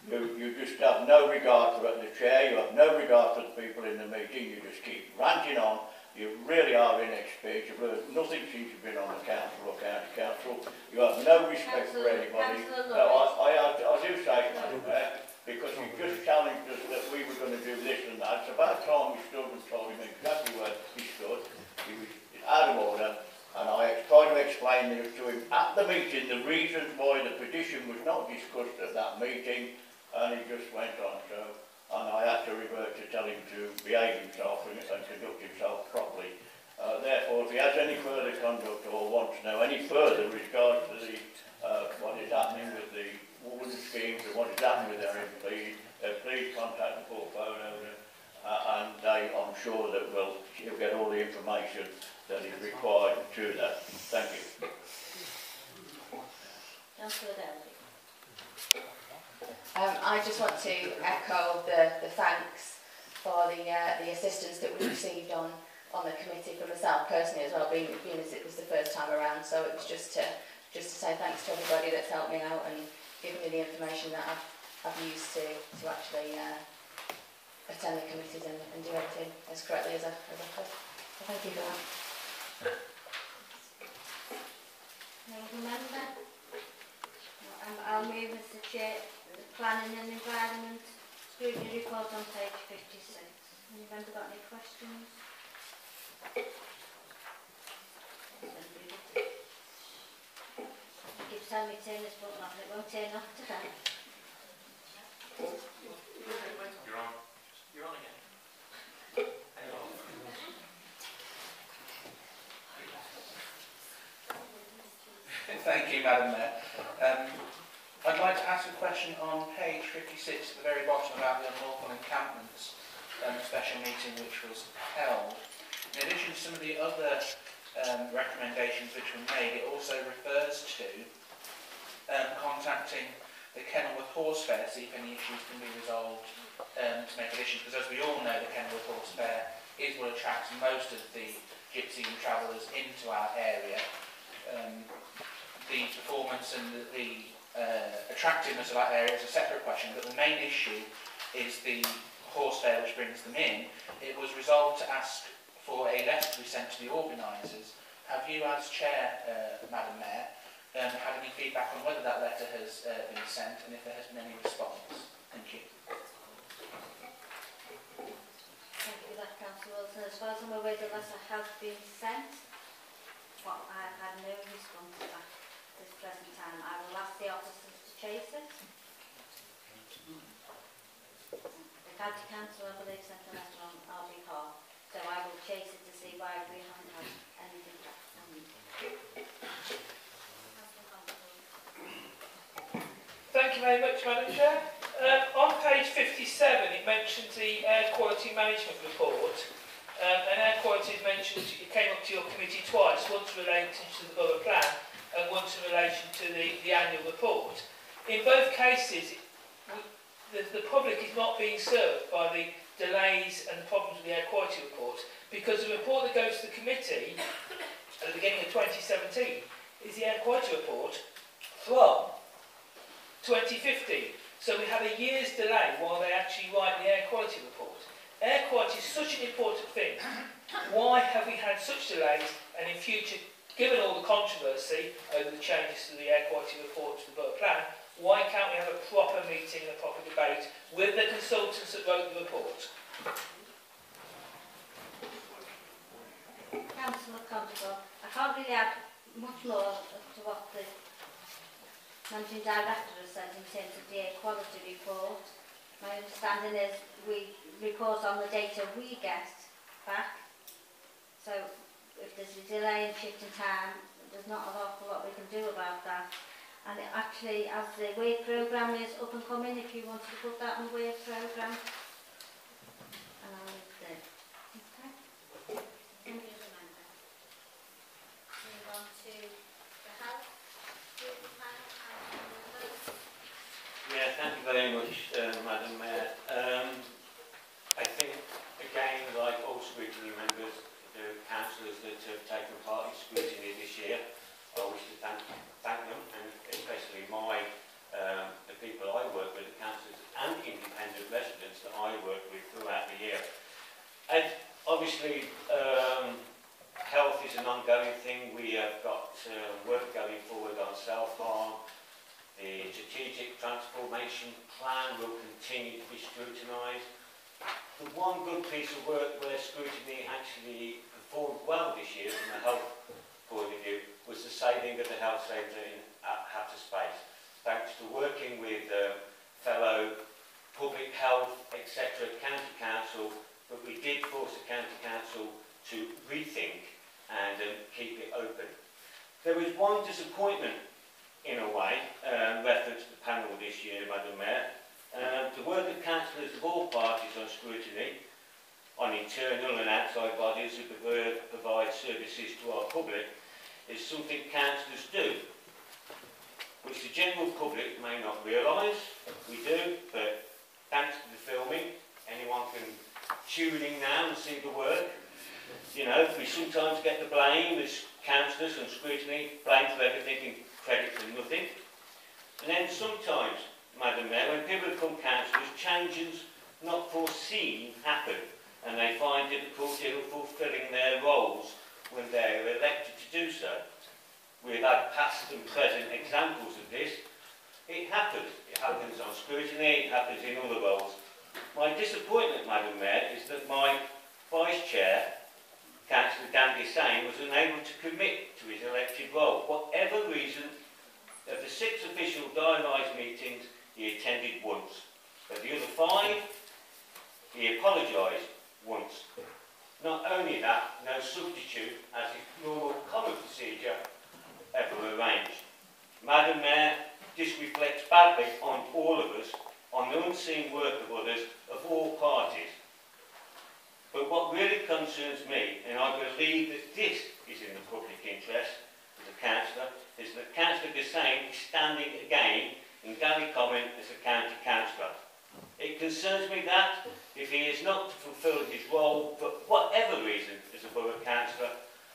Speaker 17: You just have no regard for the chair. You have no regard for the people in the meeting. You just keep ranting on. You really are inexperienced. You've learned nothing since you've been on the council or county council. You have no respect for anybody. I do say, Madam Mayor, because you just challenged us that we were going to do this and that. It's about time you stood and told him exactly where he stood. He was out of order. And I tried to explain this to him at the meeting, the reasons why the petition was not discussed at that meeting, and he just went on. And I had to revert to tell him to behave himself and conduct himself properly. Therefore, if he has any further conduct or wants to know any further with regard to the, what is happening with the warden schemes and what is happening with their employees, please contact the portfolio and I'm sure that he'll get all the information that is required to that. Thank you.
Speaker 1: Councillor Dowdy.
Speaker 16: I just want to echo the thanks for the assistance that we received on the committee from myself personally as well, being as it was the first time around. So it was just to say thanks to everybody that's helped me out and given me the information that I've used to actually attend the committees and do everything as correctly as I could. So thank you for that.
Speaker 1: Member? I'll move as the chair. Planning and Environment Scrutiny Report on page 56. Anybody got any questions? You keep telling me to turn this button off and it won't turn off today.
Speaker 14: You're on. You're on again.
Speaker 10: Thank you, Madam Mayor. I'd like to ask a question on page 56 at the very bottom about the unlawful encampments special meeting which was held. In addition to some of the other recommendations which were made, it also refers to contacting the Kenilworth Horse Fair to see if any issues can be resolved to make additions, because as we all know, the Kenilworth Horse Fair is what attracts most of the gypsy and travellers into our area. The performance and the attractiveness of that area is a separate question, but the main issue is the horse fair which brings them in. It was resolved to ask for a letter to be sent to the organisers. Have you, as chair, Madam Mayor, had any feedback on whether that letter has been sent and if there has been any response? Thank you.
Speaker 1: Thank you for that, Councillor Wilson. As far as I'm aware, the letter has been sent. But I have had no response to that at this present time. I will ask the officers to chase it. The County Council, I believe, sent a letter on our behalf, so I will chase it to see why we haven't had anything back from them.
Speaker 13: Thank you very much, Madam Chair. On page 57, it mentions the Air Quality Management Report. And Air Quality is mentioned, it came up to your committee twice, once relating to the Borough Plan and once in relation to the annual report. In both cases, the public is not being served by the delays and problems with the Air Quality Report, because the report that goes to the committee at the beginning of 2017 is the Air Quality Report from 2015. So we have a year's delay while they actually write the Air Quality Report. Air quality is such an important thing. Why have we had such delays? And in future, given all the controversy over the changes to the air quality report to the Borough Plan, Why can't we have a proper meeting and a proper debate with the consultants that wrote the report?
Speaker 1: Councillor Constable, I can't really add much more to what the Managing Director has said in terms of the air quality report. My understanding is we report on the data we get back. So if there's a delay in shifting time, there's not an awful lot we can do about that. And it actually, as the WAVE programme is up and coming, if you want to put that on the WAVE programme. And I'll leave it there. Okay. Thank you, Amanda. Move on to the health.
Speaker 18: Yeah, thank you very much, Madam Mayor. I think, again, like all scrutiny members, the councillors that have taken part in scrutiny this year, I wish to thank them, and especially the people I work with, the councillors and independent residents that I work with throughout the year. And obviously, health is an ongoing thing. We have got work going forward on self-harm. The strategic transformation plan will continue to be scrutinised. The one good piece of work where scrutiny actually performed well this year from a health point of view was the saving of the health centre at Hatter Space. Thanks to working with fellow public health, etc., county council, but we did force the county council to rethink and keep it open. There was one disappointment, in a way, reference to the panel this year, Madam Mayor. The work of councillors of all parties on scrutiny, on internal and outside bodies who provide services to our public, is something councillors do, which the general public may not realise. We do, but thanks to the filming, anyone can tune in now and see the work. You know, we sometimes get the blame as councillors and scrutiny, blame for everything and credit for nothing. And then sometimes, Madam Mayor, when people become councillors, changes not foreseen happen, and they find difficulty in fulfilling their roles when they're elected to do so. We've had past and present examples of this. It happens. It happens on scrutiny, it happens in other roles. My disappointment, Madam Mayor, is that my Vice Chair, Councillor Dan Desane, was unable to commit to his elected role. Whatever reason, of the 6 official diarised meetings, he attended once. Of the other 5, he apologised once. Not only that, no substitute, as is normal common procedure, ever arranged. Madam Mayor, this reflects badly on all of us, on the unseen work of others, of all parties. But what really concerns me, and I believe that this is in the public interest as a councillor, is that Councillor Desane is standing again in Galley Common as a county councillor. It concerns me that if he is not to fulfil his role for whatever reason as a borough councillor,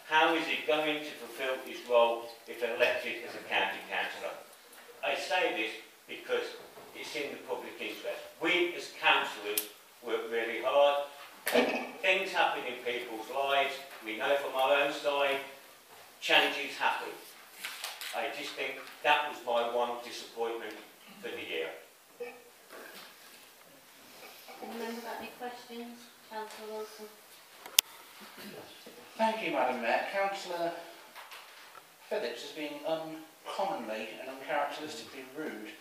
Speaker 18: how is he going to fulfil his role if elected as a county councillor? I say this because it's in the public interest. We as councillors work really hard. Things happen in people's lives. We know from our own side, changes happen. I just think that was my one disappointment for the year.
Speaker 1: Any member got any questions? Councillor Wilson.
Speaker 10: Thank you, Madam Mayor. Councillor Phillips has been uncommonly and uncharacteristically rude.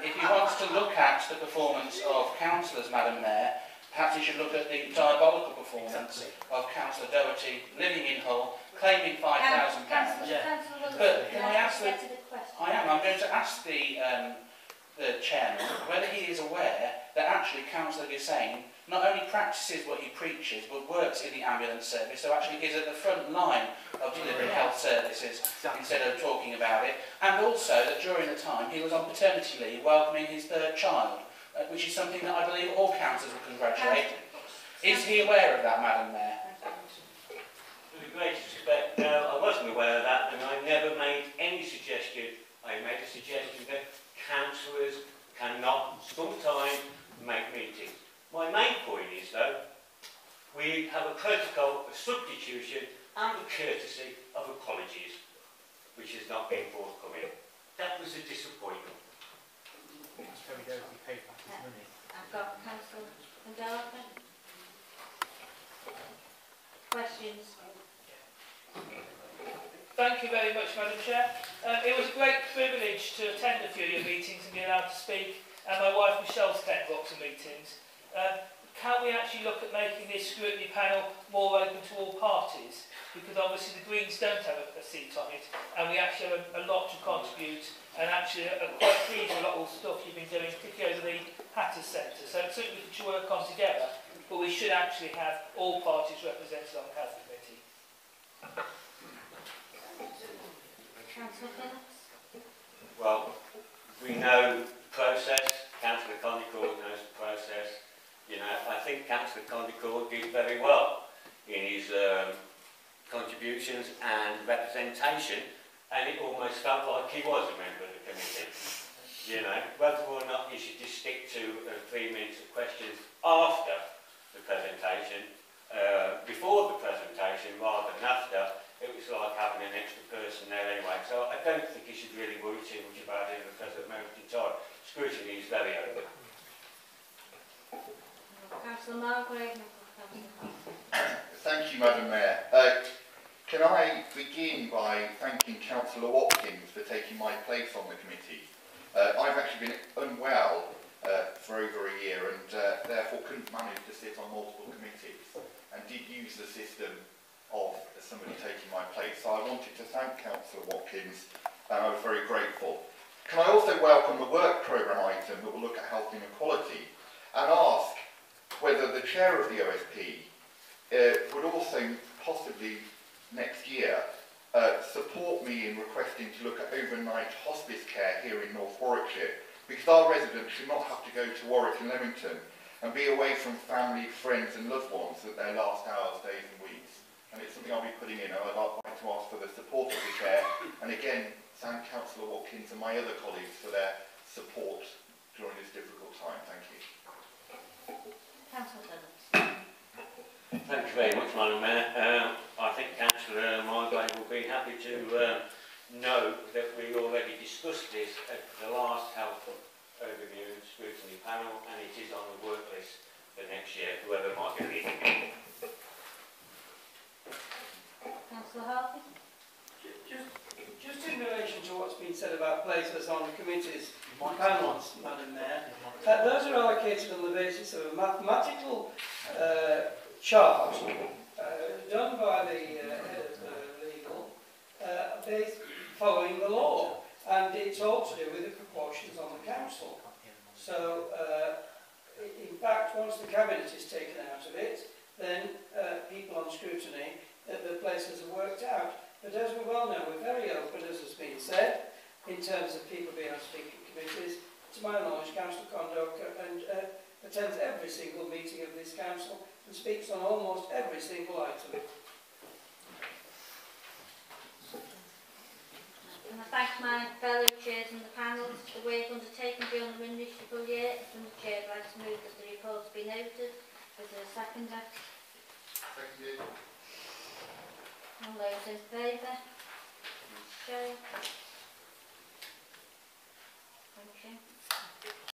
Speaker 10: If he wants to look at the performance of councillors, Madam Mayor, perhaps he should look at the diabolical performance of Councillor Doherty living in Hull, claiming £5,000. But can I ask I'm going to ask the chairman whether he is aware that actually Councillor Desane not only practices what he preaches, but works in the ambulance service, so actually is at the front line of delivering health services instead of talking about it, and also that during the time he was on paternity leave welcoming his 3rd child, which is something that I believe all councillors will congratulate. Is he aware of that, Madam Mayor?
Speaker 18: With the greatest respect, no, I wasn't aware of that, and I never made any suggestion. I made a suggestion that councillors cannot sometimes make meetings. My main point is, though, we have a protocol of substitution and the courtesy of apologies, which has not been forthcoming. That was a disappointment.
Speaker 19: Terry Doherty paid back his money.
Speaker 1: I've got Councillor McGarvey. Questions?
Speaker 13: Thank you very much, Madam Chair. It was a great privilege to attend a few of your meetings and be allowed to speak, and my wife Michelle's attend lots of meetings. Can we actually look at making this scrutiny panel more open to all parties? Because obviously the Greens don't have a seat on it, and we actually have a lot to contribute, and actually are quite pleased with a lot of the stuff you've been doing, particularly over the Hatters Centre. So certainly we should work on together, but we should actually have all parties represented on the Health Committee.
Speaker 1: Councillor Phillips?
Speaker 18: Well, we know the process. Councillor Condicord knows the process. You know, I think Councillor Condicord did very well in his contributions and representation, and it almost felt like he was a member of the committee. You know, whether or not you should just stick to 3 minutes of questions after the presentation, before the presentation rather than after, it was like having an extra person there anyway. So I don't think you should really worry too much about it at the present moment in time. Scrutiny is very open.
Speaker 1: Councillor Margaret.
Speaker 20: Thank you, Madam Mayor. Can I begin by thanking Councillor Watkins for taking my place on the committee? I've actually been unwell for over a year and therefore couldn't manage to sit on multiple committees and did use the system of somebody taking my place. So I wanted to thank Councillor Watkins and I was very grateful. Can I also welcome the work programme item that will look at health inequality and ask whether the chair of the OSP would also possibly next year support me in requesting to look at overnight hospice care here in North Warwickshire, because our residents should not have to go to Warwick and Leamington and be away from family, friends and loved ones at their last hours, days and weeks. And it's something I'll be putting in, and I'd like to ask for the support of the chair, and again thank Councillor Watkins and my other colleagues for their support during this difficult time. Thank you.
Speaker 1: Councillor Phillips.
Speaker 18: Thank you very much, Madam Mayor. I think Councillor Margaret will be happy to know that we already discussed this at the last health overview scrutiny panel, and it is on the work list for next year, whoever might be leading it.
Speaker 1: Councillor Harvey?
Speaker 3: Just in relation to what's been said about places on committees and panels, Madam Mayor, those are allocated on the basis of a mathematical chart done by the head of legal, following the law, and it's all to do with the proportions on the council. So, in fact, once the cabinet is taken out of it, then people on scrutiny, the places are worked out. But as we well know, we're very open, as has been said, in terms of people being on speaking committees. To my knowledge, Councillor Condoc attends every single meeting of this council and speaks on almost every single item.
Speaker 1: And I thank my fellow chairs and the panels for the work undertaken beyond the municipal year. From the chair, I'd like to move that the reports be noted. Is there a seconder?
Speaker 20: Seconded.
Speaker 1: All those in favour? Show.